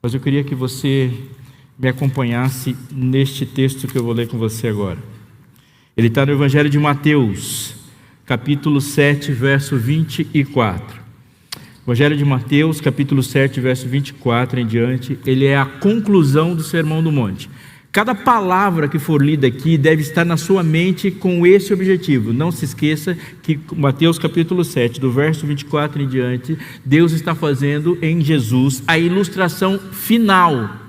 Mas eu queria que você me acompanhasse neste texto que eu vou ler com você agora. Ele está no Evangelho de Mateus, capítulo 7, verso 24. Evangelho de Mateus, capítulo 7, verso 24 em diante, ele é a conclusão do Sermão do Monte. Cada palavra que for lida aqui deve estar na sua mente com esse objetivo. Não se esqueça que Mateus capítulo 7, do verso 24 em diante, Deus está fazendo em Jesus a ilustração final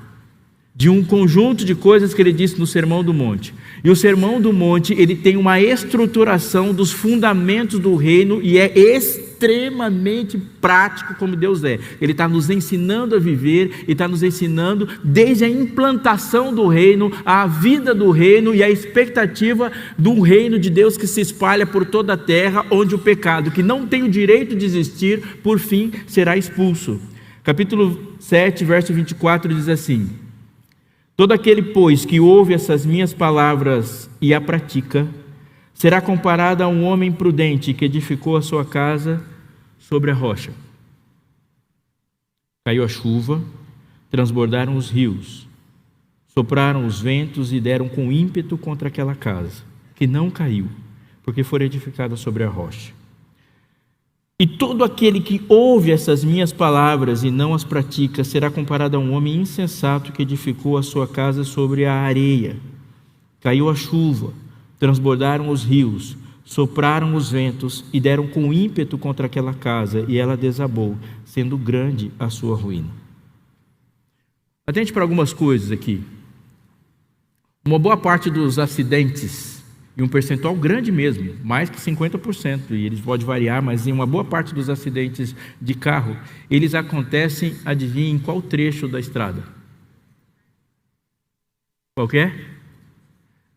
de um conjunto de coisas que ele disse no Sermão do Monte. E o Sermão do Monte, ele tem uma estruturação dos fundamentos do reino e é extremamente prático como Deus é. Ele está nos ensinando a viver e está nos ensinando desde a implantação do reino, a vida do reino e a expectativa do reino de Deus que se espalha por toda a terra, onde o pecado, que não tem o direito de existir, por fim será expulso. Capítulo 7, verso 24 diz assim: todo aquele, pois, que ouve essas minhas palavras e a pratica, será comparado a um homem prudente que edificou a sua casa sobre a rocha. Caiu a chuva, transbordaram os rios, sopraram os ventos e deram com ímpeto contra aquela casa, que não caiu, porque foi edificada sobre a rocha. E todo aquele que ouve essas minhas palavras e não as pratica será comparado a um homem insensato que edificou a sua casa sobre a areia. Caiu a chuva, transbordaram os rios, sopraram os ventos e deram com ímpeto contra aquela casa, e ela desabou, sendo grande a sua ruína. Atente para algumas coisas aqui. Uma boa parte dos acidentes, e um percentual grande mesmo, mais que 50%, e eles podem variar, mas em uma boa parte dos acidentes de carro, eles acontecem, adivinha, em qual trecho da estrada? Qual que é?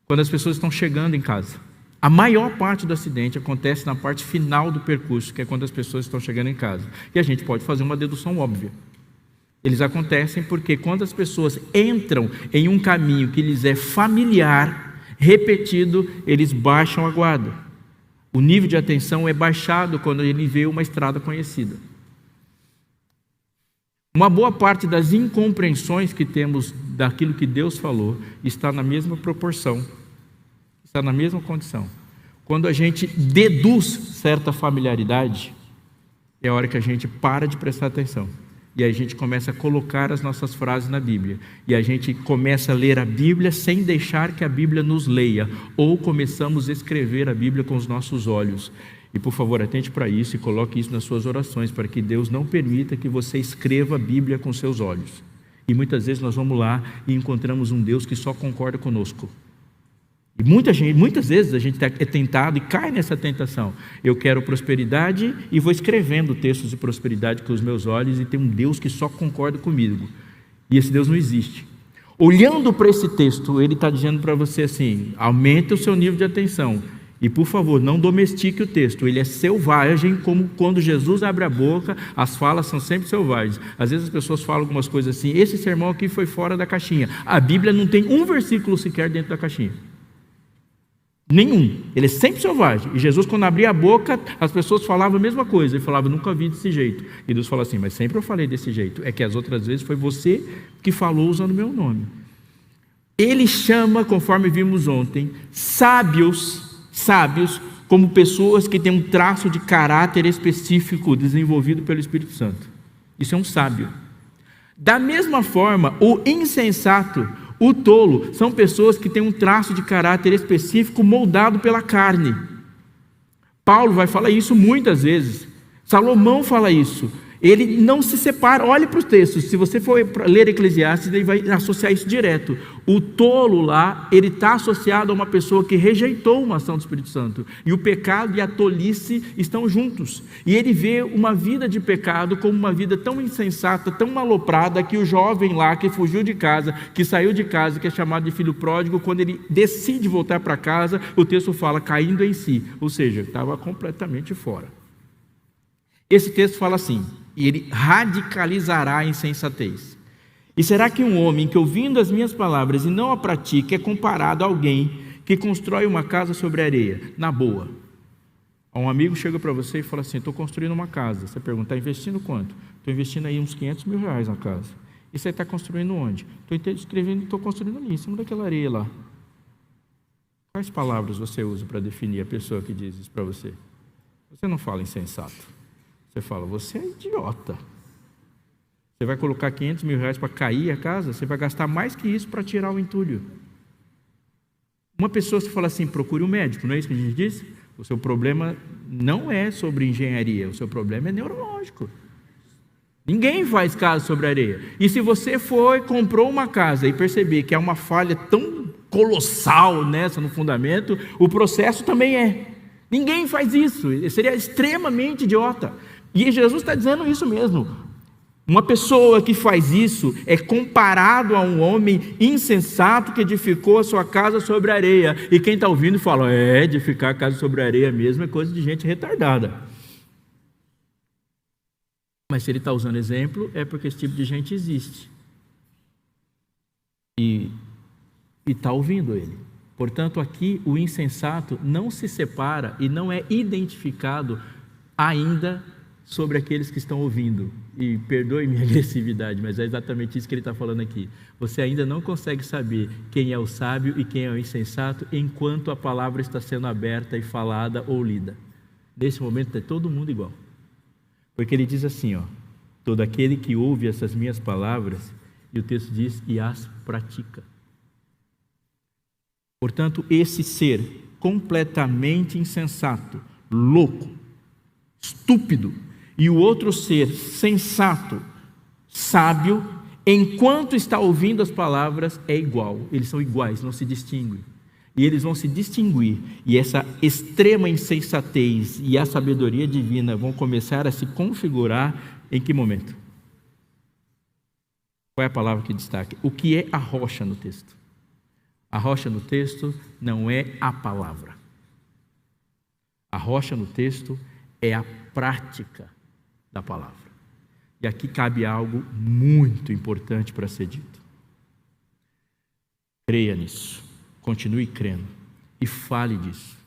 Quando as pessoas estão chegando em casa. A maior parte do acidente acontece na parte final do percurso, que é quando as pessoas estão chegando em casa. E a gente pode fazer uma dedução óbvia. Eles acontecem porque quando as pessoas entram em um caminho que lhes é familiar, repetido, eles baixam a guarda. O nível de atenção é baixado quando ele vê uma estrada conhecida. Uma boa parte das incompreensões que temos daquilo que Deus falou está na mesma proporção, está na mesma condição. Quando a gente deduz certa familiaridade, é a hora que a gente para de prestar atenção. E a gente começa a colocar as nossas frases na Bíblia. E a gente começa a ler a Bíblia sem deixar que a Bíblia nos leia. Ou começamos a escrever a Bíblia com os nossos olhos. E por favor, atente para isso e coloque isso nas suas orações, para que Deus não permita que você escreva a Bíblia com seus olhos. E muitas vezes nós vamos lá e encontramos um Deus que só concorda conosco. E muitas vezes a gente é tentado e cai nessa tentação. Eu quero prosperidade e vou escrevendo textos de prosperidade com os meus olhos e tem um Deus que só concorda comigo. E esse Deus não existe. Olhando para esse texto, ele está dizendo para você assim: aumente o seu nível de atenção. E por favor, não domestique o texto. Ele é selvagem, como quando Jesus abre a boca, as falas são sempre selvagens. Às vezes as pessoas falam algumas coisas assim: esse sermão aqui foi fora da caixinha. A Bíblia não tem um versículo sequer dentro da caixinha. Nenhum. Ele é sempre selvagem. E Jesus, quando abria a boca, as pessoas falavam a mesma coisa. Ele falava: nunca vi desse jeito. E Deus fala assim: mas sempre eu falei desse jeito. É que as outras vezes foi você que falou usando o meu nome. Ele chama, conforme vimos ontem, sábios como pessoas que têm um traço de caráter específico desenvolvido pelo Espírito Santo. Isso é um sábio. Da mesma forma, o insensato, o tolo, são pessoas que têm um traço de caráter específico moldado pela carne. Paulo vai falar isso muitas vezes. Salomão fala isso. Ele não se separa. Olhe para os textos. Se você for ler Eclesiastes, ele vai associar isso direto. O tolo lá, ele está associado a uma pessoa que rejeitou uma ação do Espírito Santo. E o pecado e a tolice estão juntos. E ele vê uma vida de pecado como uma vida tão insensata, tão maloprada, que o jovem lá que fugiu de casa, que saiu de casa, que é chamado de filho pródigo, quando ele decide voltar para casa, o texto fala caindo em si. Ou seja, estava completamente fora. Esse texto fala assim: e ele radicalizará a insensatez. E será que um homem que, ouvindo as minhas palavras e não a pratica, é comparado a alguém que constrói uma casa sobre areia? Na boa. Um amigo chega para você e fala assim: estou construindo uma casa. Você pergunta: está investindo quanto? Estou investindo aí uns 500 mil reais na casa. E você está construindo onde? Estou construindo ali, em cima daquela areia lá. Quais palavras você usa para definir a pessoa que diz isso para você? Você não fala insensato. Você fala, você é idiota. Você vai colocar 500 mil reais para cair a casa? Você vai gastar mais que isso para tirar o entulho. Uma pessoa se fala assim, procure um médico, não é isso que a gente disse? O seu problema não é sobre engenharia, o seu problema é neurológico. Ninguém faz casa sobre areia. E se você comprou uma casa e perceber que há uma falha tão colossal nessa no fundamento, o processo também é. Ninguém faz isso, seria extremamente idiota. E Jesus está dizendo isso mesmo. Uma pessoa que faz isso é comparado a um homem insensato que edificou a sua casa sobre areia. E quem está ouvindo fala, edificar a casa sobre areia mesmo é coisa de gente retardada. Mas se ele está usando exemplo, é porque esse tipo de gente existe. E está ouvindo ele. Portanto, aqui o insensato não se separa e não é identificado ainda sobre aqueles que estão ouvindo. E perdoe minha agressividade, mas é exatamente isso que ele está falando aqui. Você ainda não consegue saber quem é o sábio e quem é o insensato enquanto a palavra está sendo aberta e falada ou lida. Nesse momento é todo mundo igual. Porque ele diz assim, todo aquele que ouve essas minhas palavras, e o texto diz, e as pratica. Portanto, esse ser completamente insensato, louco, estúpido, e o outro ser sensato, sábio, enquanto está ouvindo as palavras, é igual. Eles são iguais, não se distinguem. E eles vão se distinguir, e essa extrema insensatez e a sabedoria divina vão começar a se configurar em que momento? Qual é a palavra que destaca? O que é a rocha no texto? A rocha no texto não é a palavra. A rocha no texto é a prática da palavra. E aqui cabe algo muito importante para ser dito. Creia nisso. Continue crendo e fale disso.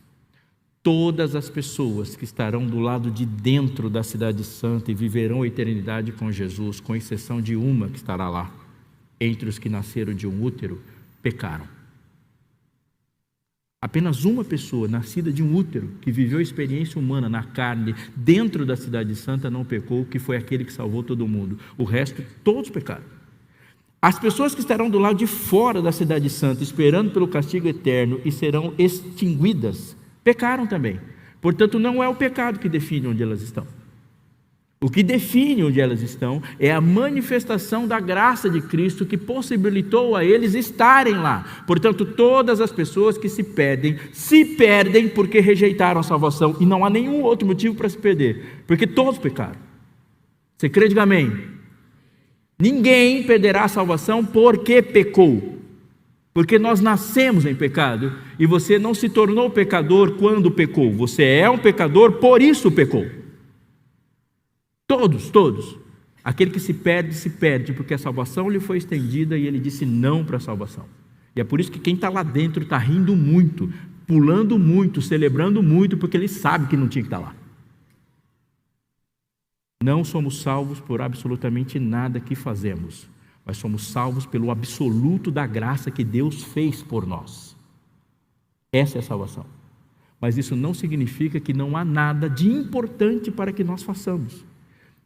Todas as pessoas que estarão do lado de dentro da cidade santa e viverão a eternidade com Jesus, com exceção de uma que estará lá, entre os que nasceram de um útero, pecaram. Apenas uma pessoa nascida de um útero, que viveu a experiência humana na carne, dentro da cidade santa, não pecou, que foi aquele que salvou todo mundo. O resto, todos pecaram. As pessoas que estarão do lado de fora da cidade santa, esperando pelo castigo eterno e serão extinguidas, pecaram também. Portanto, não é o pecado que define onde elas estão. O que define onde elas estão é a manifestação da graça de Cristo que possibilitou a eles estarem lá. Portanto, todas as pessoas que se perdem porque rejeitaram a salvação, e não há nenhum outro motivo para se perder, porque todos pecaram. Você crê? Diga amém. Ninguém perderá a salvação porque pecou, porque nós nascemos em pecado, e você não se tornou pecador quando pecou, você é um pecador, por isso pecou. Todos. Aquele que se perde, porque a salvação lhe foi estendida e ele disse não para a salvação. E é por isso que quem está lá dentro está rindo muito, pulando muito, celebrando muito, porque ele sabe que não tinha que estar lá. Não somos salvos por absolutamente nada que fazemos, mas somos salvos pelo absoluto da graça que Deus fez por nós. Essa é a salvação. Mas isso não significa que não há nada de importante para que nós façamos.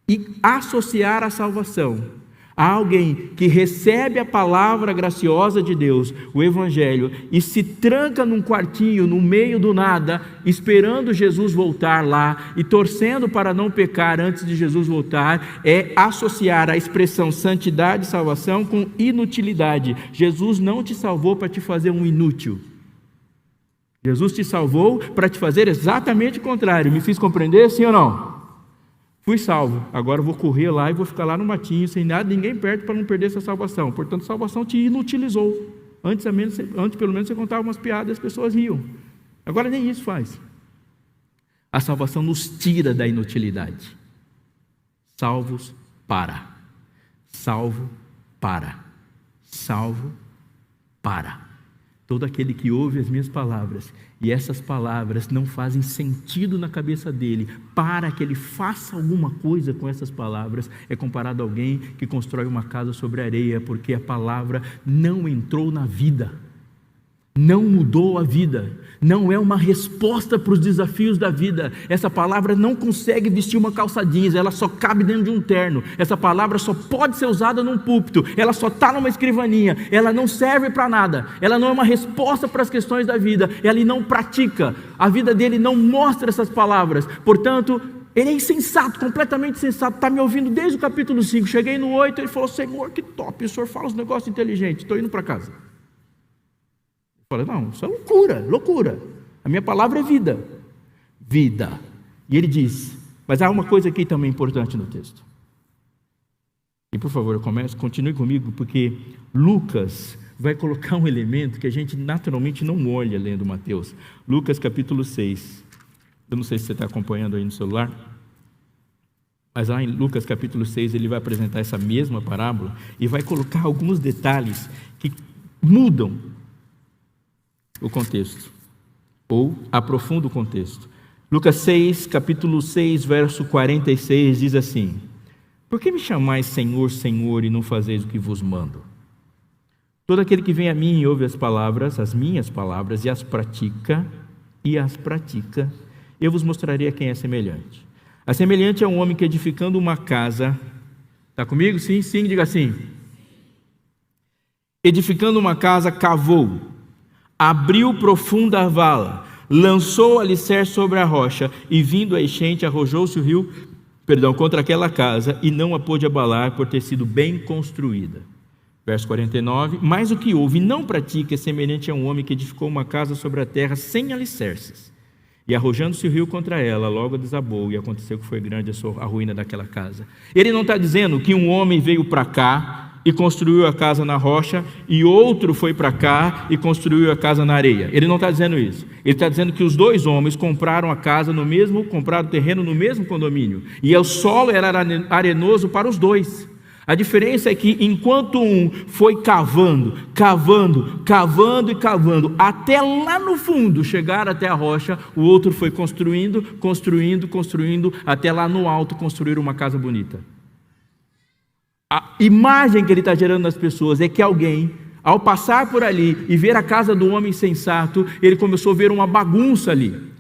E associar a salvação a alguém que recebe a palavra graciosa de Deus, o Evangelho, e se tranca num quartinho, no meio do nada, esperando Jesus voltar lá e torcendo para não pecar antes de Jesus voltar, é associar a expressão santidade e salvação com inutilidade. Jesus não te salvou para te fazer um inútil. Jesus te salvou para te fazer exatamente o contrário. Me fiz compreender, sim ou não? Fui salvo, agora vou correr lá e vou ficar lá no matinho, sem nada, ninguém perto, para não perder essa salvação. Portanto, a salvação te inutilizou. Antes pelo menos você contava umas piadas e as pessoas riam. Agora nem isso faz. A salvação nos tira da inutilidade. Salvos para. Salvo para. Salvo para. Todo aquele que ouve as minhas palavras, e essas palavras não fazem sentido na cabeça dele, para que ele faça alguma coisa com essas palavras, é comparado a alguém que constrói uma casa sobre areia, porque a palavra não entrou na vida, não mudou a vida, não é uma resposta para os desafios da vida. Essa palavra não consegue vestir uma calça jeans, ela só cabe dentro de um terno. Essa palavra só pode ser usada num púlpito, ela só está numa escrivaninha, ela não serve para nada, ela não é uma resposta para as questões da vida, ele não pratica, a vida dele não mostra essas palavras. Portanto, ele é insensato, completamente insensato. Está me ouvindo desde o capítulo 5, cheguei no 8, ele falou: Senhor, que top, o senhor fala uns negócios inteligentes, estou indo para casa. Eu falei: não, isso é loucura, loucura. A minha palavra é vida, vida. E ele diz, mas há uma coisa aqui também importante no texto. E por favor, continue comigo, porque Lucas vai colocar um elemento que a gente naturalmente não olha lendo Mateus. Lucas capítulo 6. Eu não sei se você está acompanhando aí no celular, mas lá em Lucas capítulo 6 ele vai apresentar essa mesma parábola e vai colocar alguns detalhes que mudam o contexto, ou aprofunda o contexto. Lucas 6, capítulo 6, verso 46, diz assim: por que me chamais Senhor, Senhor, e não fazeis o que vos mando? Todo aquele que vem a mim e ouve as minhas palavras, e as pratica, eu vos mostrarei a quem é semelhante. A semelhante é um homem que, edificando uma casa, está comigo? Sim, sim, diga assim. Edificando uma casa, cavou, abriu profunda vala, lançou o alicerce sobre a rocha, e vindo a enchente, arrojou-se o rio, contra aquela casa, e não a pôde abalar, por ter sido bem construída. Verso 49, mas o que ouve e não pratica é semelhante a um homem que edificou uma casa sobre a terra sem alicerces, e arrojando-se o rio contra ela, logo desabou, e aconteceu que foi grande a ruína daquela casa. Ele não está dizendo que um homem veio para cá e construiu a casa na rocha, e outro foi para cá e construiu a casa na areia. Ele não está dizendo isso. Ele está dizendo que os dois homens compraram a casa compraram o terreno no mesmo condomínio, e o solo era arenoso para os dois. A diferença é que enquanto um foi cavando, até lá no fundo chegar até a rocha, o outro foi construindo, até lá no alto construir uma casa bonita. A imagem que ele está gerando nas pessoas é que alguém, ao passar por ali e ver a casa do homem sensato, ele começou a ver uma bagunça ali.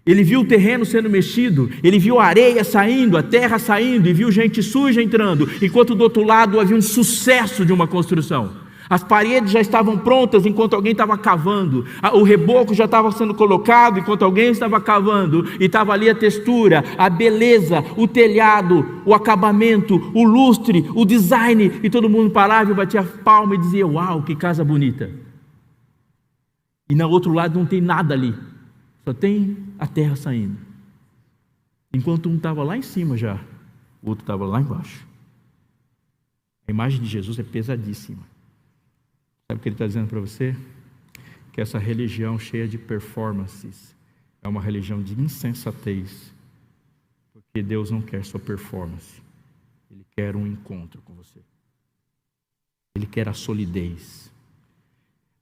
Ele viu o terreno sendo mexido, ele viu a areia saindo, a terra saindo, e viu gente suja entrando, enquanto do outro lado havia um sucesso de uma construção. As paredes já estavam prontas enquanto alguém estava cavando, o reboco já estava sendo colocado enquanto alguém estava cavando, e estava ali a textura, a beleza, o telhado, o acabamento, o lustre, o design, e todo mundo parava e batia a palma e dizia: uau, que casa bonita. E no outro lado não tem nada ali, só tem a terra saindo. Enquanto um estava lá em cima já, o outro estava lá embaixo. A imagem de Jesus é pesadíssima. Sabe o que ele está dizendo para você? Que essa religião cheia de performances é uma religião de insensatez, porque Deus não quer sua performance, Ele quer um encontro com você, Ele quer a solidez.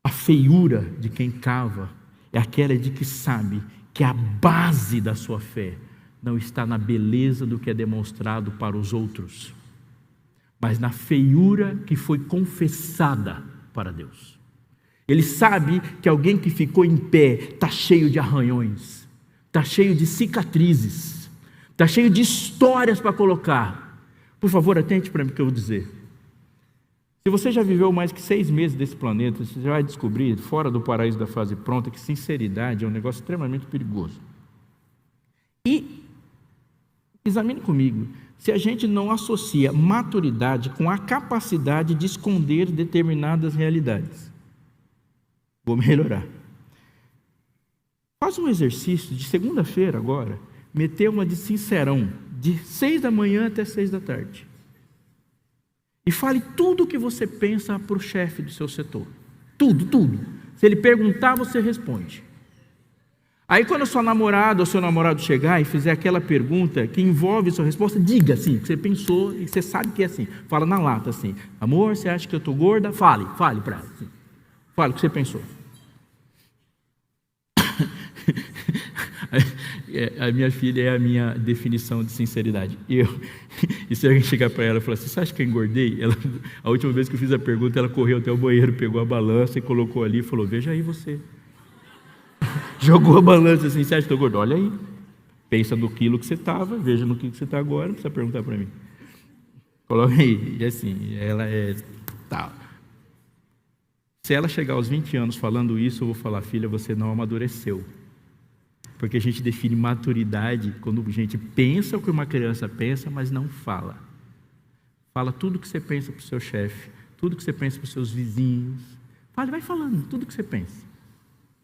A feiura de quem cava é aquela de que sabe que a base da sua fé não está na beleza do que é demonstrado para os outros, mas na feiura que foi confessada para Deus. Ele sabe que alguém que ficou em pé está cheio de arranhões, está cheio de cicatrizes, está cheio de histórias para colocar. Por favor, atente para mim que eu vou dizer. Se você já viveu mais que 6 meses desse planeta, você já vai descobrir, fora do paraíso da fase pronta, que sinceridade é um negócio extremamente perigoso. E examine comigo, se a gente não associa maturidade com a capacidade de esconder determinadas realidades. Vou melhorar. Faz um exercício de segunda-feira agora, meter uma de sincerão, de 6 da manhã até 6 da tarde. E fale tudo o que você pensa para o chefe do seu setor. Tudo. Se ele perguntar, você responde. Aí quando a sua namorada ou seu namorado chegar e fizer aquela pergunta que envolve sua resposta, diga assim, que você pensou e você sabe que é assim. Fala na lata assim: amor, você acha que eu estou gorda? Fale para ela assim. Fale o que você pensou. A minha filha é a minha definição de sinceridade. E se alguém chegar para ela e falar assim, você acha que eu engordei? A última vez que eu fiz a pergunta, ela correu até o banheiro, pegou a balança e colocou ali e falou, veja aí você. Jogou a balança assim, você acha que eu gordo? Olha aí. Pensa no quilo que você estava, veja no quilo que você está agora, não precisa perguntar para mim. Coloca aí. E assim, ela é tal. Se ela chegar aos 20 anos falando isso, eu vou falar, filha, você não amadureceu. Porque a gente define maturidade quando a gente pensa o que uma criança pensa, mas não fala. Fala tudo que você pensa para o seu chefe, tudo que você pensa para os seus vizinhos. Fale, vai falando tudo que você pensa.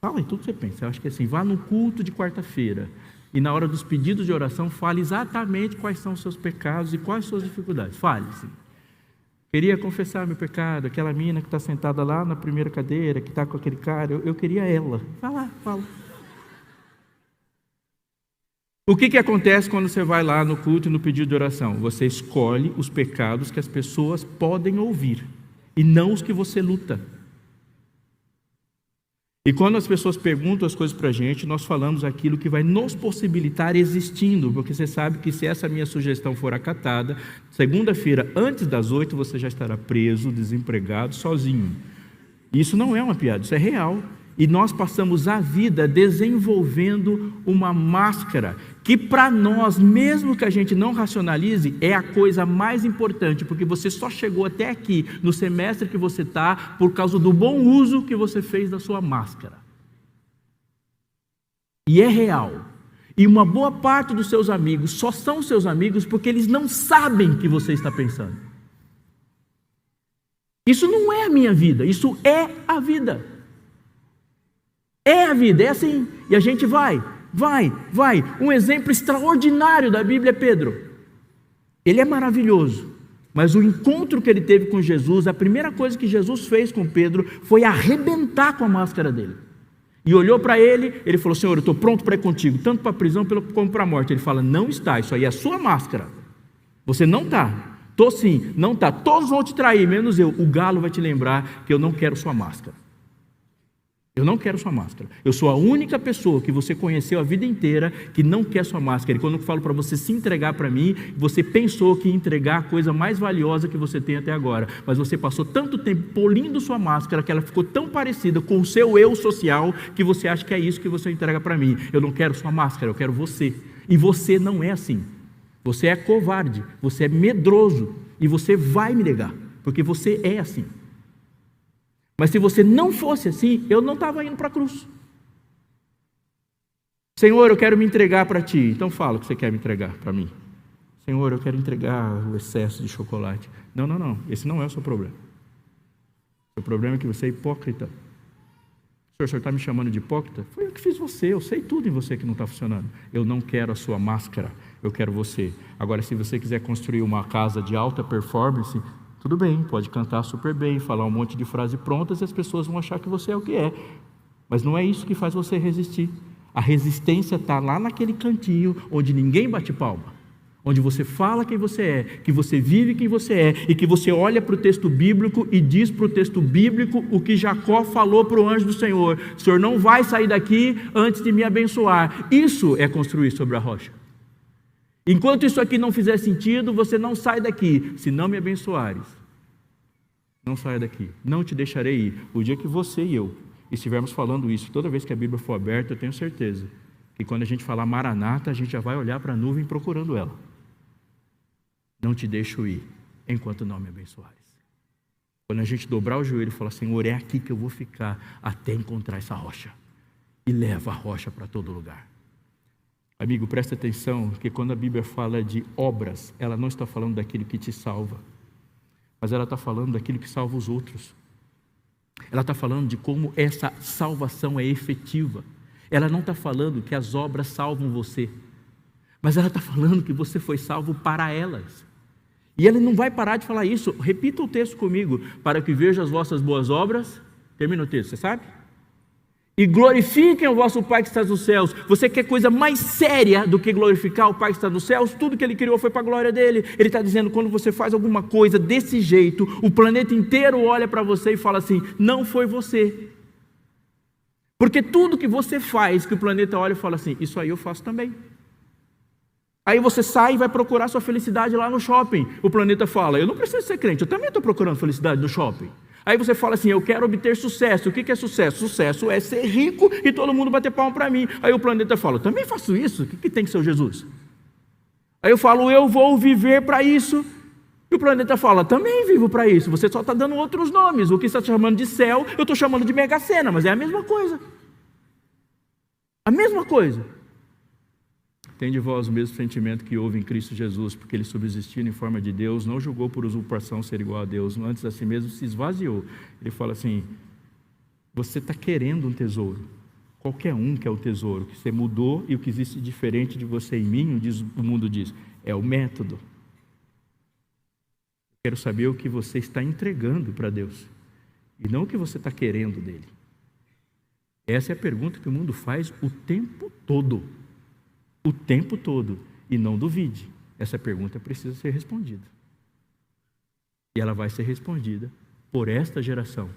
Fala aí tudo que você pensa. Eu acho que assim, vá no culto de quarta-feira e na hora dos pedidos de oração, fale exatamente quais são os seus pecados e quais suas dificuldades. Fale, sim. Queria confessar meu pecado, aquela mina que está sentada lá na primeira cadeira, que está com aquele cara, eu queria ela. Vai lá, fala. O que acontece quando você vai lá no culto e no pedido de oração? Você escolhe os pecados que as pessoas podem ouvir e não os que você luta. E quando as pessoas perguntam as coisas para a gente, nós falamos aquilo que vai nos possibilitar existindo, porque você sabe que se essa minha sugestão for acatada, segunda-feira, antes das 8, você já estará preso, desempregado, sozinho. Isso não é uma piada, isso é real. E nós passamos a vida desenvolvendo uma máscara que para nós, mesmo que a gente não racionalize, é a coisa mais importante, porque você só chegou até aqui no semestre que você está por causa do bom uso que você fez da sua máscara. E é real. E uma boa parte dos seus amigos só são seus amigos porque eles não sabem o que você está pensando. Isso não é a minha vida, isso é a vida. É a vida, é assim, e a gente vai. Um exemplo extraordinário da Bíblia é Pedro. Ele é maravilhoso, mas o encontro que ele teve com Jesus, a primeira coisa que Jesus fez com Pedro foi arrebentar com a máscara dele. E olhou para ele, ele falou, Senhor, eu estou pronto para ir contigo, tanto para a prisão como para a morte. Ele fala, não está, isso aí é a sua máscara. Você não está. Estou sim, não está. Todos vão te trair, menos eu. O galo vai te lembrar que eu não quero sua máscara. Eu não quero sua máscara. Eu sou a única pessoa que você conheceu a vida inteira que não quer sua máscara. E quando eu falo para você se entregar para mim, você pensou que ia entregar a coisa mais valiosa que você tem até agora. Mas você passou tanto tempo polindo sua máscara que ela ficou tão parecida com o seu eu social que você acha que é isso que você entrega para mim. Eu não quero sua máscara, eu quero você. E você não é assim. Você é covarde, você é medroso e você vai me negar, porque você é assim. Mas se você não fosse assim, eu não estava indo para a cruz. Senhor, eu quero me entregar para ti. Então fala o que você quer me entregar para mim. Senhor, eu quero entregar o excesso de chocolate. Não. Esse não é o seu problema. O problema é que você é hipócrita. O senhor está me chamando de hipócrita? Foi eu que fiz você. Eu sei tudo em você que não está funcionando. Eu não quero a sua máscara. Eu quero você. Agora, se você quiser construir uma casa de alta performance, tudo bem, pode cantar super bem, falar um monte de frases prontas e as pessoas vão achar que você é o que é. Mas não é isso que faz você resistir. A resistência está lá naquele cantinho onde ninguém bate palma. Onde você fala quem você é, que você vive quem você é e que você olha para o texto bíblico e diz para o texto bíblico o que Jacó falou para o anjo do Senhor. O Senhor não vai sair daqui antes de me abençoar. Isso é construir sobre a rocha. Enquanto isso aqui não fizer sentido, você não sai daqui. Se não me abençoares, não saia daqui. Não te deixarei ir. O dia que você e eu estivermos falando isso, toda vez que a Bíblia for aberta, eu tenho certeza que quando a gente falar Maranata, a gente já vai olhar para a nuvem procurando ela. Não te deixo ir, enquanto não me abençoares. Quando a gente dobrar o joelho e falar, Senhor, é aqui que eu vou ficar até encontrar essa rocha. E leva a rocha para todo lugar. Amigo, presta atenção, que quando a Bíblia fala de obras, ela não está falando daquilo que te salva, mas ela está falando daquilo que salva os outros. Ela está falando de como essa salvação é efetiva. Ela não está falando que as obras salvam você, mas ela está falando que você foi salvo para elas. E ele não vai parar de falar isso. Repita o texto comigo, para que veja as vossas boas obras. Termina o texto, você sabe? E glorifiquem o vosso Pai que está nos céus. Você quer coisa mais séria do que glorificar o Pai que está nos céus? Tudo que Ele criou foi para a glória dEle. Ele está dizendo, quando você faz alguma coisa desse jeito, o planeta inteiro olha para você e fala assim, não foi você. Porque tudo que você faz, que o planeta olha e fala assim, isso aí eu faço também. Aí você sai e vai procurar sua felicidade lá no shopping. O planeta fala, eu não preciso ser crente, eu também estou procurando felicidade no shopping. Aí você fala assim, eu quero obter sucesso. O que é sucesso? Sucesso é ser rico e todo mundo bater palma para mim. Aí o planeta fala, eu também faço isso, o que tem que ser o Jesus? Aí eu falo, eu vou viver para isso. E o planeta fala, também vivo para isso. Você só está dando outros nomes. O que você está chamando de céu, eu estou chamando de Mega Sena, mas é a mesma coisa. A mesma coisa. Tem de vós o mesmo sentimento que houve em Cristo Jesus, porque ele, subsistindo em forma de Deus, não julgou por usurpação ser igual a Deus, antes a si mesmo se esvaziou. Ele fala assim, você está querendo um tesouro. Qualquer um quer o tesouro, que você mudou e o que existe diferente de você em mim, o mundo diz, é o método. Quero saber o que você está entregando para Deus, e não o que você está querendo dele. Essa é a pergunta que o mundo faz o tempo todo. O tempo todo. E não duvide, essa pergunta precisa ser respondida. E ela vai ser respondida por esta geração.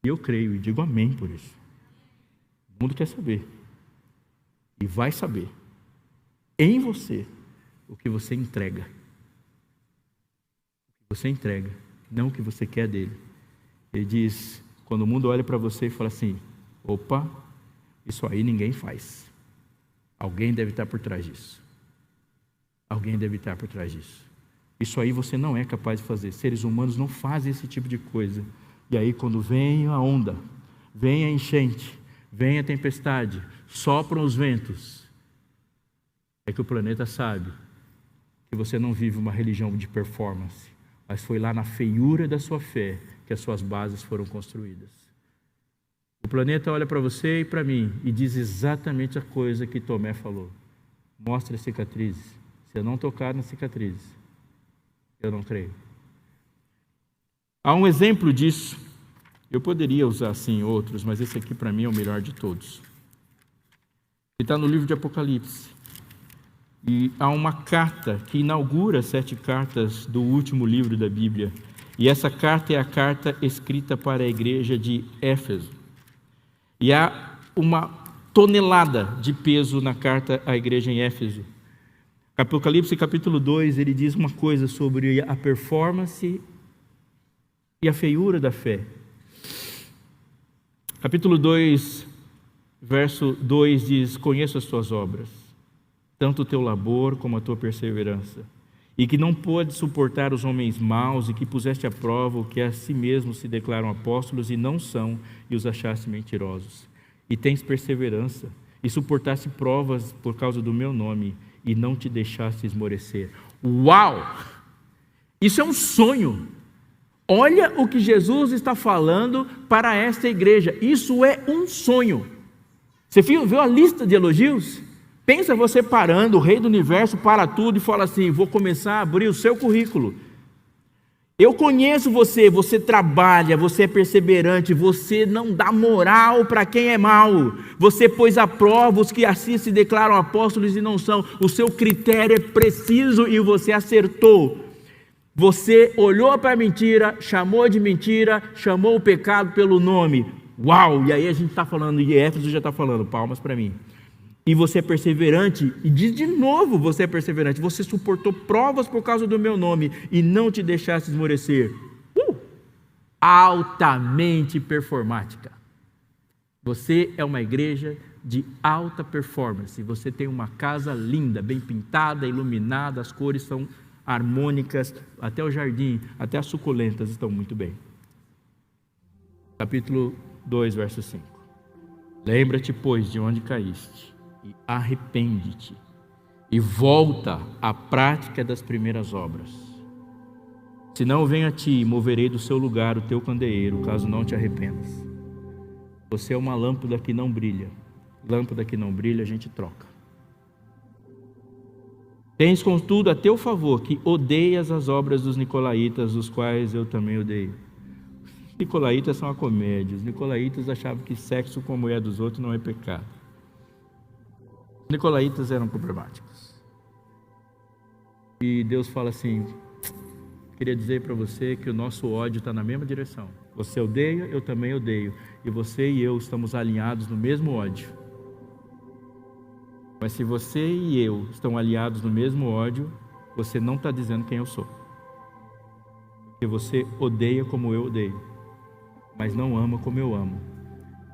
E eu creio e digo amém por isso. O mundo quer saber. E vai saber. Em você, o que você entrega. O que você entrega, não o que você quer dele. Ele diz, quando o mundo olha para você e fala assim, opa, isso aí ninguém faz. Alguém deve estar por trás disso. Alguém deve estar por trás disso. Isso aí você não é capaz de fazer. Seres humanos não fazem esse tipo de coisa. E aí quando vem a onda, vem a enchente, vem a tempestade, sopram os ventos, é que o planeta sabe que você não vive uma religião de performance, mas foi lá na feiura da sua fé que as suas bases foram construídas. O planeta olha para você e para mim e diz exatamente a coisa que Tomé falou. Mostre as cicatrizes. Se eu não tocar nas cicatrizes, eu não creio. Há um exemplo disso. Eu poderia usar sim outros, mas esse aqui para mim é o melhor de todos. Ele está no livro de Apocalipse. E há uma carta que inaugura 7 cartas do último livro da Bíblia. E essa carta é a carta escrita para a igreja de Éfeso. E há uma tonelada de peso na carta à igreja em Éfeso. Apocalipse capítulo 2, ele diz uma coisa sobre a performance e a feiura da fé. Capítulo 2, verso 2 diz, conheço as tuas obras, tanto o teu labor como a tua perseverança, e que não pôde suportar os homens maus, e que puseste à prova o que a si mesmos se declaram apóstolos e não são, e os achaste mentirosos. E tens perseverança, e suportaste provas por causa do meu nome, e não te deixaste esmorecer. Uau! Isso é um sonho. Olha o que Jesus está falando para esta igreja. Isso é um sonho. Você viu a lista de elogios? Pensa você parando, o rei do universo para tudo e fala assim, vou começar a abrir o seu currículo. Eu conheço você, você trabalha, você é perseverante, você não dá moral para quem é mau. Você pôs à prova os que assim se declaram apóstolos e não são. O seu critério é preciso e você acertou. Você olhou para a mentira, chamou de mentira, chamou o pecado pelo nome. Uau! E aí a gente está falando, e Éfeso já está falando, palmas para mim. E você é perseverante, e diz de novo, você é perseverante, você suportou provas por causa do meu nome, e não te deixaste esmorecer. Altamente performática. Você é uma igreja de alta performance, você tem uma casa linda, bem pintada, iluminada, as cores são harmônicas, até o jardim, até as suculentas estão muito bem. Capítulo 2, verso 5. Lembra-te, pois, de onde caíste, e arrepende-te, e volta à prática das primeiras obras. Se não venho a ti, moverei do seu lugar o teu candeeiro, caso não te arrependas. Você é uma lâmpada que não brilha. Lâmpada que não brilha, a gente troca. Tens, contudo, a teu favor, que odeias as obras dos nicolaítas, os quais eu também odeio. Os nicolaítas são a comédia. Os nicolaítas achavam que sexo com a mulher dos outros não é pecado. Os nicolaítas eram problemáticos. E Deus fala assim, queria dizer para você que o nosso ódio está na mesma direção. Você odeia, eu também odeio. E você e eu estamos alinhados no mesmo ódio. Mas se você e eu estão alinhados no mesmo ódio, você não está dizendo quem eu sou. Porque você odeia como eu odeio, mas não ama como eu amo.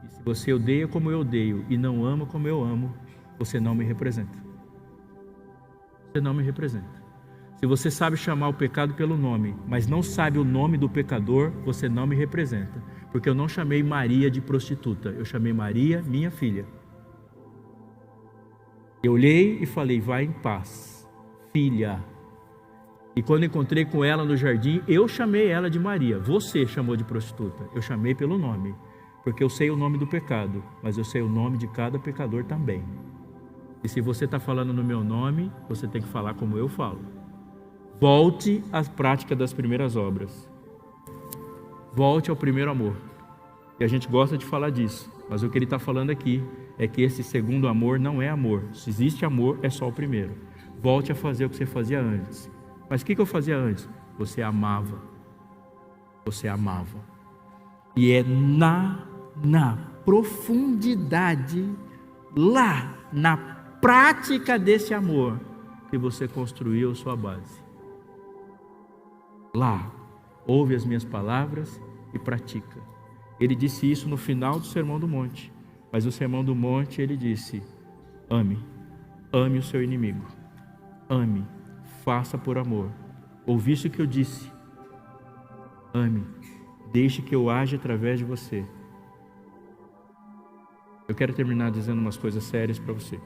E se você odeia como eu odeio e não ama como eu amo, você não me representa. Você não me representa. Se você sabe chamar o pecado pelo nome, mas não sabe o nome do pecador, você não me representa. Porque eu não chamei Maria de prostituta, eu chamei Maria, minha filha. Eu olhei e falei, vai em paz, filha. E quando encontrei com ela no jardim, eu chamei ela de Maria. Você chamou de prostituta, eu chamei pelo nome. Porque eu sei o nome do pecado, mas eu sei o nome de cada pecador também. E se você está falando no meu nome, você tem que falar como eu falo. Volte à prática das primeiras obras. Volte ao primeiro amor. E a gente gosta de falar disso, mas o que ele está falando aqui é que esse segundo amor não é amor. Se existe amor, é só o primeiro. Volte a fazer o que você fazia antes. Mas o que eu fazia antes? Você amava. Você amava. E é na profundidade, lá, na prática desse amor, que você construiu sua base. Lá, ouve as minhas palavras e pratica. Ele disse isso no final do Sermão do Monte. Mas o Sermão do Monte, ele disse, ame o seu inimigo. Ame, faça por amor. Ouviste o que eu disse? Ame, deixe que eu age através de você. Eu quero terminar dizendo umas coisas sérias para você.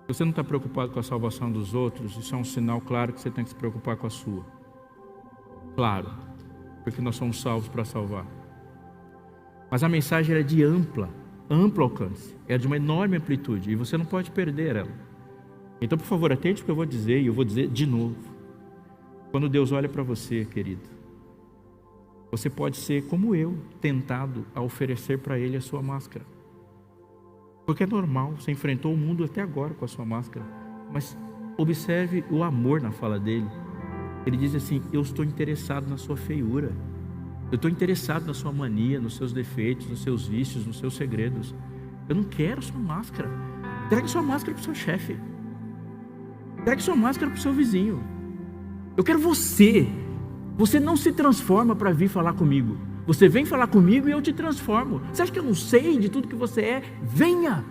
Se você não está preocupado com a salvação dos outros, isso é um sinal claro que você tem que se preocupar com a sua. Claro, porque nós somos salvos para salvar. Mas a mensagem é de amplo alcance, é de uma enorme amplitude, e você não pode perder ela. Então, por favor, atente o que eu vou dizer, e eu vou dizer de novo. Quando Deus olha para você, querido, você pode ser, como eu, tentado a oferecer para Ele a sua máscara. Porque é normal, você enfrentou o mundo até agora com a sua máscara, mas observe o amor na fala dele. Ele diz assim, eu estou interessado na sua feiura, eu estou interessado na sua mania, nos seus defeitos, nos seus vícios, nos seus segredos. Eu não quero sua máscara. Entregue sua máscara para o seu chefe, entregue sua máscara para o seu vizinho. Eu quero você. Você não se transforma para vir falar comigo. Você vem falar comigo e eu te transformo. Você acha que eu não sei de tudo que você é? Venha.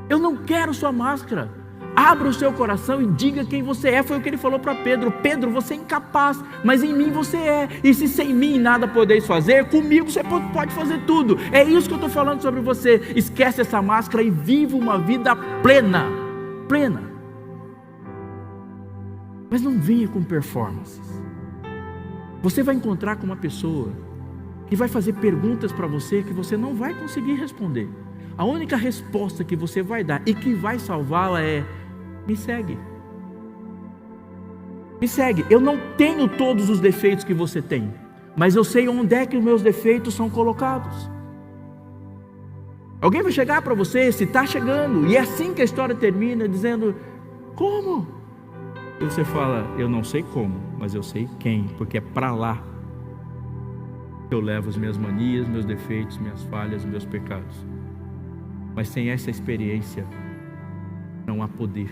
Eu não quero sua máscara. Abra o seu coração e diga quem você é. Foi o que ele falou para Pedro. Pedro, você é incapaz, mas em mim você é. E se sem mim nada podeis fazer, comigo você pode fazer tudo. É isso que eu estou falando sobre você. Esquece essa máscara e viva uma vida plena. Plena. Mas não venha com performances. Você vai encontrar com uma pessoa que vai fazer perguntas para você que você não vai conseguir responder. A única resposta que você vai dar e que vai salvá-la é: me segue. Me segue. Eu não tenho todos os defeitos que você tem, mas eu sei onde é que os meus defeitos são colocados. Alguém vai chegar para você, se está chegando, e é assim que a história termina, dizendo: como? E você fala: eu não sei como, mas eu sei quem, porque é para lá que eu levo as minhas manias, meus defeitos, minhas falhas, meus pecados. Mas sem essa experiência não há poder.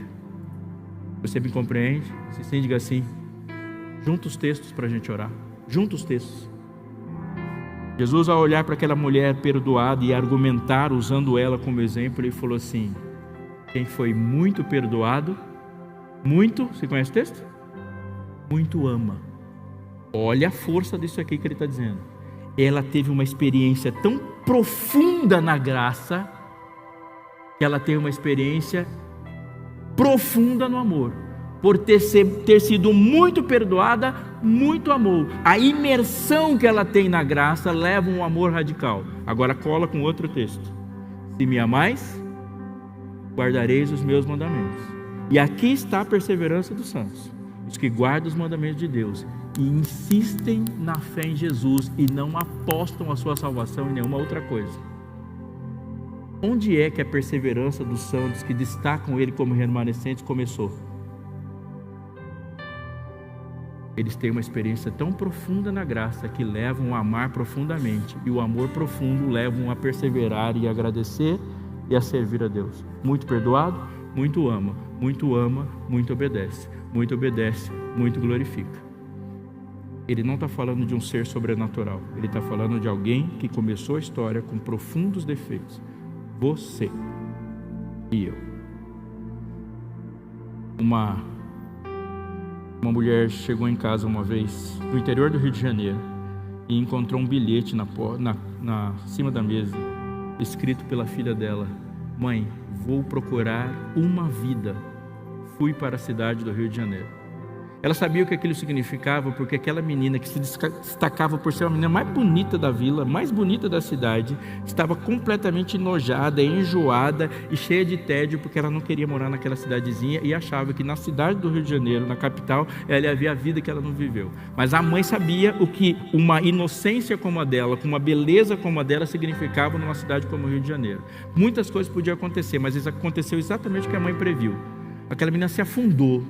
Você me compreende? Se sim, diga assim. Junta os textos para a gente orar. Junta os textos. Jesus, ao olhar para aquela mulher perdoada e argumentar usando ela como exemplo, ele falou assim: quem foi muito perdoado, muito, você conhece o texto? Muito ama. Olha a força disso aqui que ele está dizendo. Ela teve uma experiência tão profunda na graça, que ela tem uma experiência profunda no amor. Por ter sido muito perdoada, muito amou. A imersão que ela tem na graça leva um amor radical. Agora cola com outro texto. Se me amais, guardareis os meus mandamentos. E aqui está a perseverança dos santos, os que guardam os mandamentos de Deus e insistem na fé em Jesus e não apostam a sua salvação em nenhuma outra coisa. Onde é que a perseverança dos santos que destacam ele como remanescentes começou? eles têm uma experiência tão profunda na graça que levam a amar profundamente, e o amor profundo levam a perseverar e a agradecer e a servir a Deus. Muito perdoado, muito ama, muito obedece, muito glorifica. Ele não está falando de um ser sobrenatural, ele está falando de alguém que começou a história com profundos defeitos. Você e eu. Uma mulher chegou em casa uma vez, no interior do Rio de Janeiro, e encontrou um bilhete na cima da mesa, escrito pela filha dela: mãe, vou procurar uma vida. Fui para a cidade do Rio de Janeiro. Ela sabia o que aquilo significava, porque aquela menina que se destacava por ser a menina mais bonita da vila, mais bonita da cidade, estava completamente enojada, enjoada e cheia de tédio, porque ela não queria morar naquela cidadezinha e achava que na cidade do Rio de Janeiro, na capital, ela ia ver a vida que ela não viveu. Mas a mãe sabia o que uma inocência como a dela, com uma beleza como a dela, significava numa cidade como o Rio de Janeiro. Muitas coisas podiam acontecer, mas isso aconteceu exatamente o que a mãe previu. Aquela menina se afundou.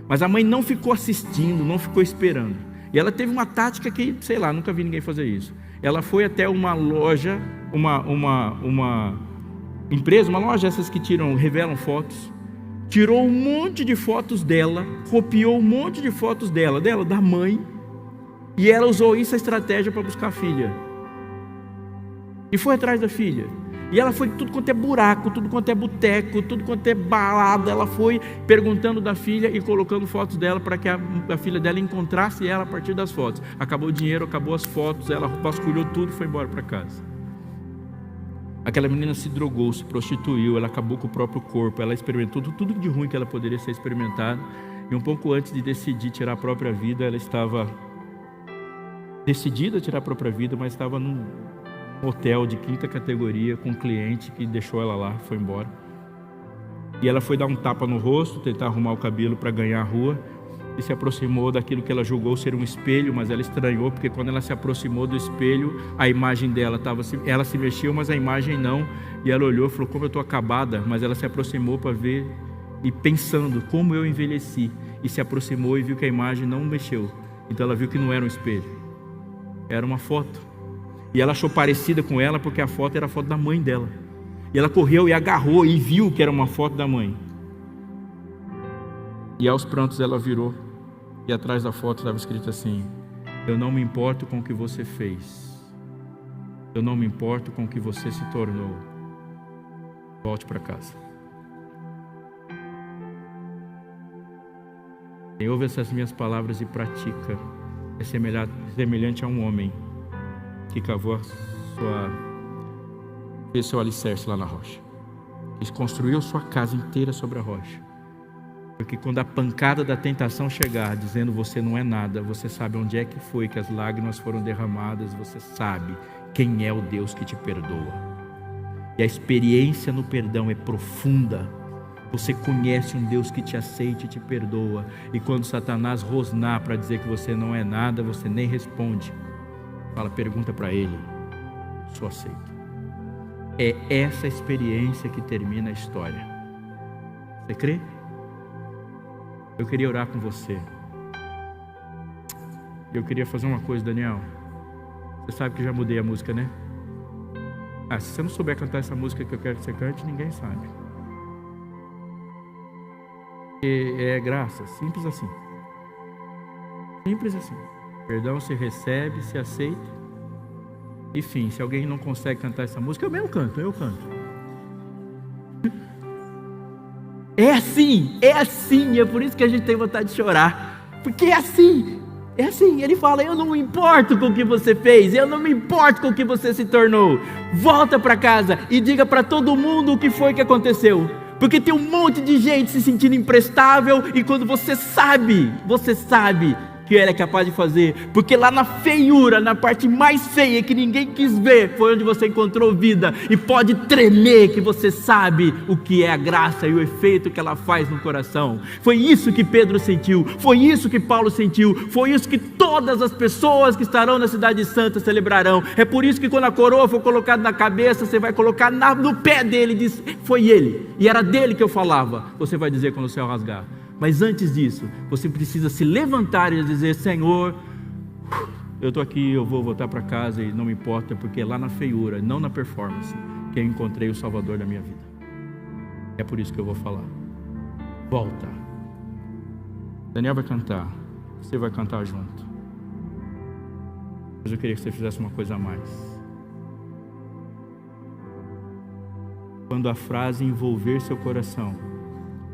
Mas a mãe não ficou assistindo, não ficou esperando. E ela teve uma tática que, sei lá, nunca vi ninguém fazer isso. Ela foi até uma loja, uma empresa, uma loja essas que revelam fotos, tirou um monte de fotos dela, copiou um monte de fotos dela, da mãe, e ela usou isso a estratégia para buscar a filha. E foi atrás da filha. E ela foi tudo quanto é buraco, tudo quanto é boteco, tudo quanto é balada. Ela foi perguntando da filha e colocando fotos dela para que a filha dela encontrasse ela a partir das fotos. Acabou o dinheiro, acabou as fotos, ela vasculhou tudo e foi embora para casa. Aquela menina se drogou, se prostituiu, ela acabou com o próprio corpo, ela experimentou tudo de ruim que ela poderia ser experimentada. E um pouco antes de decidir tirar a própria vida, ela estava decidida a tirar a própria vida, mas estava num hotel de 5ª categoria com um cliente que deixou ela lá, foi embora. E ela foi dar um tapa no rosto, tentar arrumar o cabelo para ganhar a rua, e se aproximou daquilo que ela julgou ser um espelho, mas ela estranhou, porque quando ela se aproximou do espelho, a imagem dela ela se mexeu, mas a imagem não, e ela olhou e falou: como eu estou acabada. Mas ela se aproximou para ver, e pensando como eu envelheci, e se aproximou e viu que a imagem não mexeu. Então ela viu que não era um espelho, era uma foto. E ela achou parecida com ela, porque a foto era a foto da mãe dela. E ela correu e agarrou e viu que era uma foto da mãe. E aos prantos ela virou, e atrás da foto estava escrito assim: eu não me importo com o que você fez, eu não me importo com o que você se tornou, volte para casa. Quem ouve essas minhas palavras e pratica é semelhante a um homem que cavou fez seu alicerce lá na rocha, que construiu sua casa inteira sobre a rocha. Porque quando a pancada da tentação chegar, dizendo você não é nada, você sabe onde é que foi que as lágrimas foram derramadas, você sabe quem é o Deus que te perdoa. E a experiência no perdão é profunda. Você conhece um Deus que te aceita e te perdoa. E quando Satanás rosnar para dizer que você não é nada, você nem responde. Fala, pergunta para ele: sou aceito. É essa experiência que termina a história. Você crê? Eu queria orar com você. Eu queria fazer uma coisa, Daniel. Você sabe que eu já mudei a música, né? Se você não souber cantar essa música que eu quero que você cante, ninguém sabe. É graça, simples assim. Simples assim. Perdão se recebe, se aceita. Enfim, se alguém não consegue cantar essa música, eu mesmo canto, eu canto. É assim, é por isso que a gente tem vontade de chorar. Porque é assim, ele fala: eu não me importo com o que você fez, eu não me importo com o que você se tornou. Volta para casa e diga para todo mundo o que foi que aconteceu. Porque tem um monte de gente se sentindo imprestável, e quando você sabe que Ele é capaz de fazer, porque lá na feiura, na parte mais feia que ninguém quis ver, foi onde você encontrou vida, e pode tremer que você sabe o que é a graça e o efeito que ela faz no coração. Foi isso que Pedro sentiu, foi isso que Paulo sentiu, foi isso que todas as pessoas que estarão na cidade santa celebrarão. É por isso que quando a coroa for colocada na cabeça, você vai colocar no pé dele e diz: foi ele, e era dele que eu falava. Você vai dizer quando o céu rasgar: Mas antes disso, você precisa se levantar e dizer: Senhor, eu estou aqui, eu vou voltar para casa e não me importa, porque é lá na feiura, não na performance, que eu encontrei o Salvador da minha vida. É por isso que eu vou falar. Volta. Daniel vai cantar, você vai cantar junto. Mas eu queria que você fizesse uma coisa a mais. Quando a frase envolver seu coração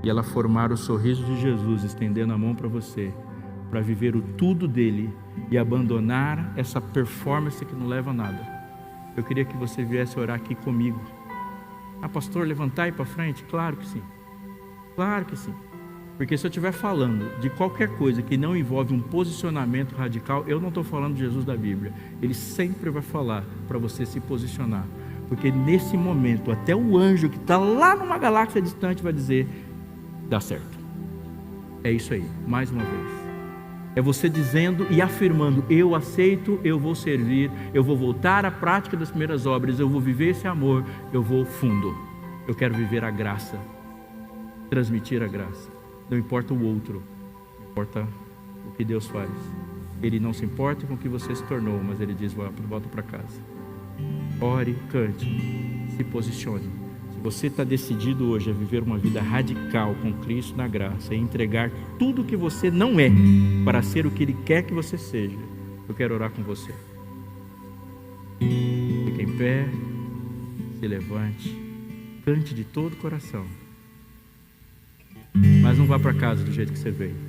e ela formar o sorriso de Jesus estendendo a mão para você, para viver o tudo dele e abandonar essa performance que não leva a nada, eu queria que você viesse orar aqui comigo. Ah, pastor, levantar e ir para frente? Claro que sim. Claro que sim. Porque se eu estiver falando de qualquer coisa que não envolve um posicionamento radical, eu não estou falando de Jesus da Bíblia. Ele sempre vai falar para você se posicionar. Porque nesse momento, até o anjo que está lá numa galáxia distante vai dizer: dá certo. É isso aí, mais uma vez. É você dizendo e afirmando: eu aceito, eu vou servir, eu vou voltar à prática das primeiras obras, eu vou viver esse amor, eu vou fundo. Eu quero viver a graça, transmitir a graça. Não importa o outro, importa o que Deus faz. Ele não se importa com o que você se tornou, mas Ele diz: volta para casa. Ore, cante, se posicione. Se você está decidido hoje a viver uma vida radical com Cristo na graça e entregar tudo o que você não é para ser o que Ele quer que você seja, eu quero orar com você. Fique em pé, se levante, cante de todo o coração. Mas não vá para casa do jeito que você veio.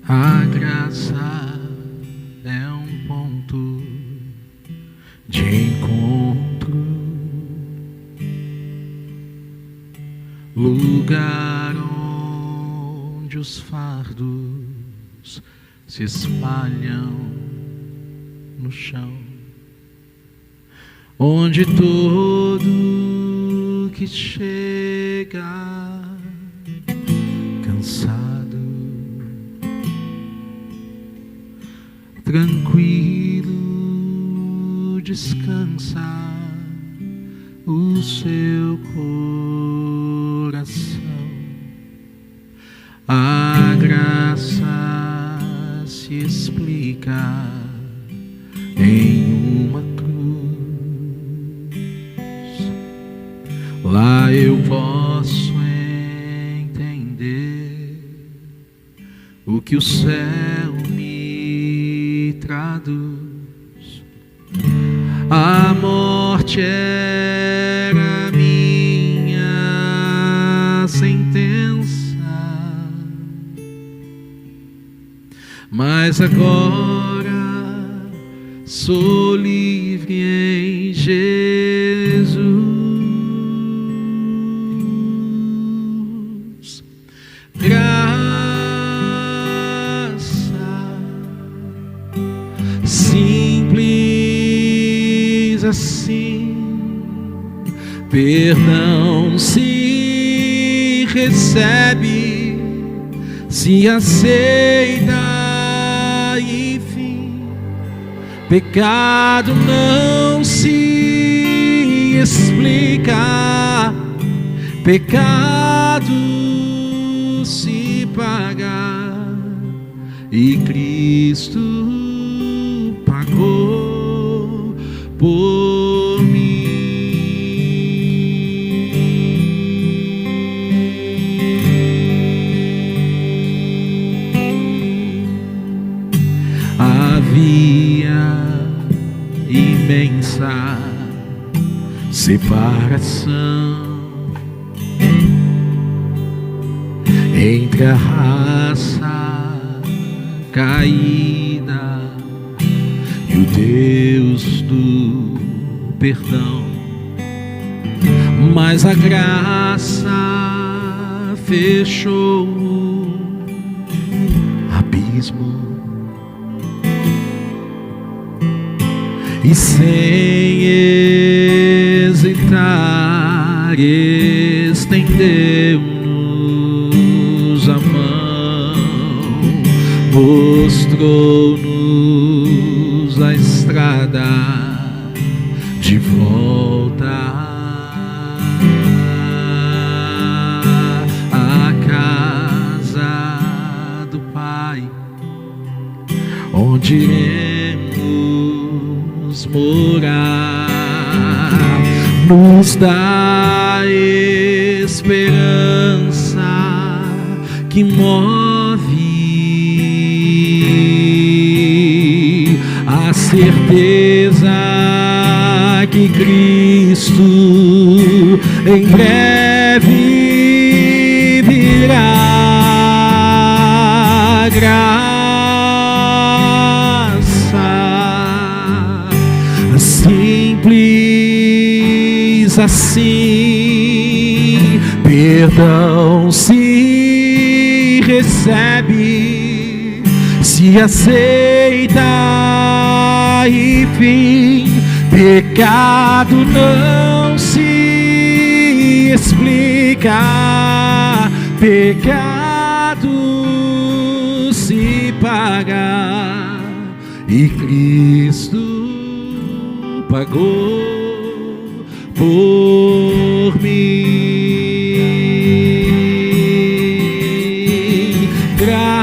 A graça é um ponto de encontro, lugar onde os fardos se espalham no chão, onde todo que chega cansado, tranquilo, descansa o seu coração. A graça se explica em uma cruz. Lá eu posso entender o que o céu me traduz. A morte era minha sentença, mas agora sou livre em Jesus. Graça simples assim, perdão se recebe, se aceita, enfim. Pecado não se explica, pecado se paga, e Cristo pagou por mim. Havia imensa separação entre a raça caída e o Deus do perdão, mas a graça fechou o abismo e sem hesitar estendeu-nos a mão, mostrou-nos a estrada de volta à casa do Pai, onde iremos morar. Nos dá esperança que move a certeza que Cristo em breve virá. Graça simples assim, perdão se recebe, se aceita e fim. Pecado não se explica, pecado se paga, e Cristo pagou por mim. Graça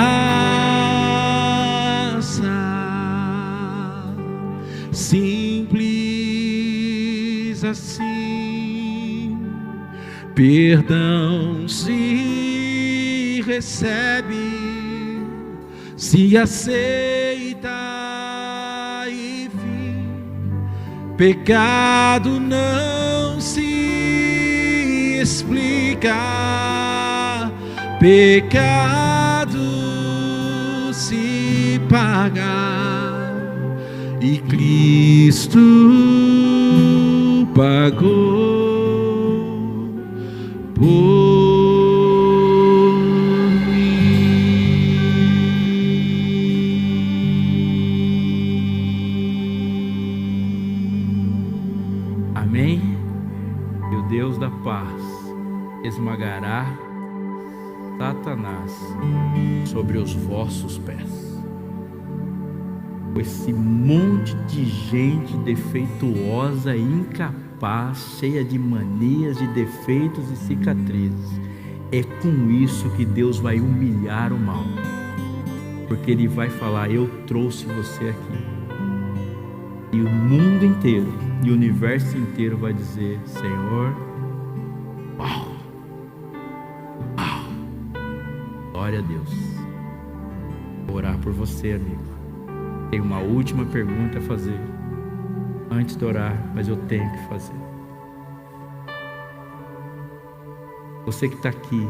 simples assim, perdão se recebe, se aceita e fim. Pecado não se explica, pecado se paga, e Cristo pagou por mim. Amém? E o Deus da paz esmagará Satanás sobre os vossos pés. Esse monte de gente defeituosa, incapaz, cheia de manias, de defeitos e cicatrizes, é com isso que Deus vai humilhar o mal, porque Ele vai falar: eu trouxe você aqui, e o mundo inteiro e o universo inteiro vai dizer: Senhor, uau, uau, glória a Deus. Vou orar por você, amigo. Tenho uma última pergunta a fazer antes de orar, mas eu tenho que fazer. Você que está aqui,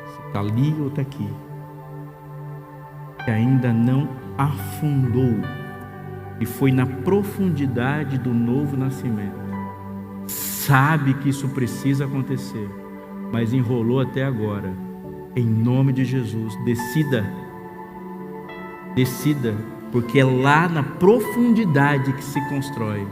se está ali ou está aqui, que ainda não afundou e foi na profundidade do novo nascimento, sabe que isso precisa acontecer, mas enrolou até agora. Em nome de Jesus, decida, porque é lá na profundidade que se constrói